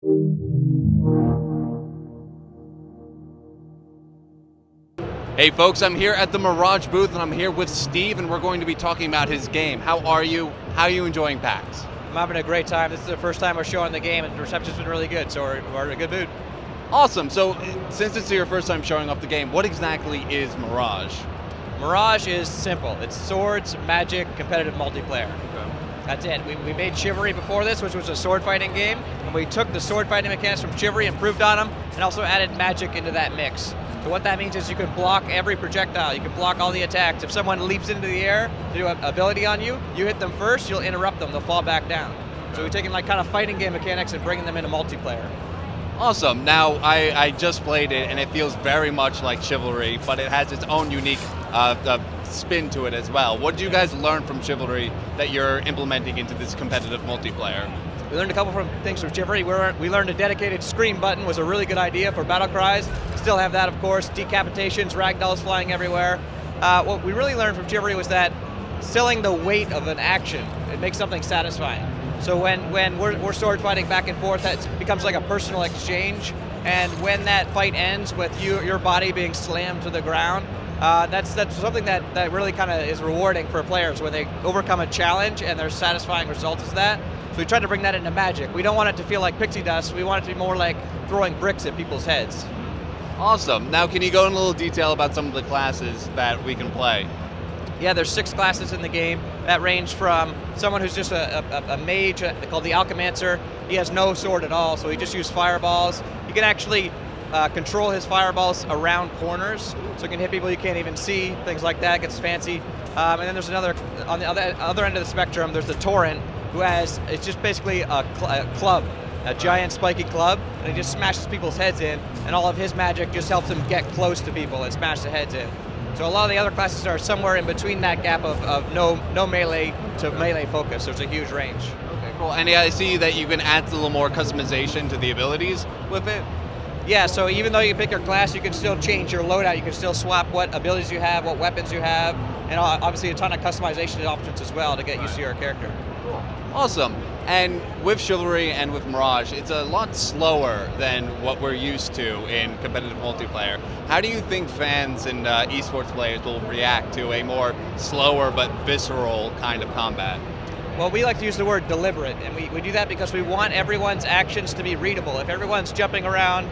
Hey folks, I'm here at the Mirage booth and I'm here with Steve and we're going to be talking about his game. How are you? How are you enjoying PAX? I'm having a great time. This is the first time we're showing the game and the reception's been really good, so we're in a good mood. Awesome. So since it's your first time showing off the game, what exactly is Mirage? Mirage is simple. It's swords, magic, competitive multiplayer. Okay. That's it. We made Chivalry before this, which was a sword fighting game, and we took the sword fighting mechanics from Chivalry, improved on them, and also added magic into that mix. So what that means is you can block every projectile, you can block all the attacks. If someone leaps into the air to do an ability on you, you hit them first, you'll interrupt them, they'll fall back down. So we're taking like kind of fighting game mechanics and bringing them into multiplayer. Awesome. Now, I just played it and it feels very much like Chivalry, but it has its own unique spin to it as well. What did you guys learn from Chivalry that you're implementing into this competitive multiplayer? We learned a couple of things from Chivalry. We learned a dedicated scream button was a really good idea for battle cries. Still have that, of course. Decapitations, ragdolls flying everywhere. What we really learned from Chivalry was that selling the weight of an action, it makes something satisfying. So when we're sword fighting back and forth, that becomes like a personal exchange. And when that fight ends with your body being slammed to the ground, that's something that really kind of is rewarding for players when they overcome a challenge and there's satisfying results as that. So we try to bring that into Magic. We don't want it to feel like pixie dust. We want it to be more like throwing bricks at people's heads. Awesome. Now, can you go in a little detail about some of the classes that we can play? Yeah, there's 6 classes in the game that range from someone who's just a mage called the Alchemancr. He has no sword at all, so he just uses fireballs. You can actually control his fireballs around corners, so you can hit people you can't even see, things like that. It gets fancy. And then there's another, on the other end of the spectrum, there's the Torrent, who has, it's just basically a club, a giant spiky club, and he just smashes people's heads in, and all of his magic just helps him get close to people and smash the heads in. So a lot of the other classes are somewhere in between that gap of no melee to melee focus. There's a huge range. Okay, cool. And I see that you can add a little more customization to the abilities with it. Yeah, so even though you pick your class, you can still change your loadout. You can still swap what abilities you have, what weapons you have, and obviously a ton of customization options as well to get used to your character. Cool. Awesome. And with Chivalry and with Mirage, it's a lot slower than what we're used to in competitive multiplayer. How do you think fans and esports players will react to a more slower but visceral kind of combat? Well, we like to use the word deliberate, and we do that because we want everyone's actions to be readable. If everyone's jumping around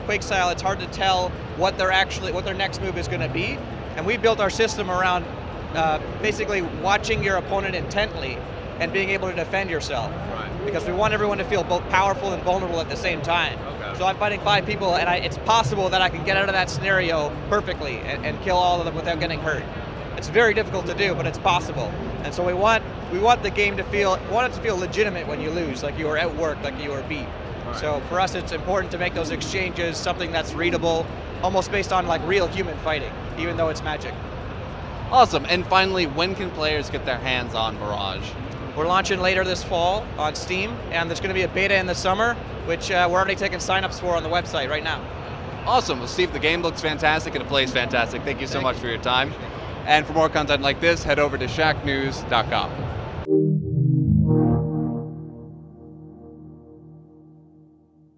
Quake style, it's hard to tell what their next move is going to be. And we built our system around basically watching your opponent intently and being able to defend yourself. Right. Because we want everyone to feel both powerful and vulnerable at the same time. Okay. So I'm fighting 5 people, and it's possible that I can get out of that scenario perfectly and kill all of them without getting hurt. It's very difficult to do, but it's possible. And so we want the game to feel legitimate when you lose, like you were outworked, like you were beat. Right. So for us, it's important to make those exchanges something that's readable, almost based on like real human fighting, even though it's Magic. Awesome. And finally, when can players get their hands on Mirage? We're launching later this fall on Steam, and there's going to be a beta in the summer, which we're already taking signups for on the website right now. Awesome. Well, Steve, the game looks fantastic and it plays fantastic. Thank you so much for your time. And for more content like this, head over to shacknews.com.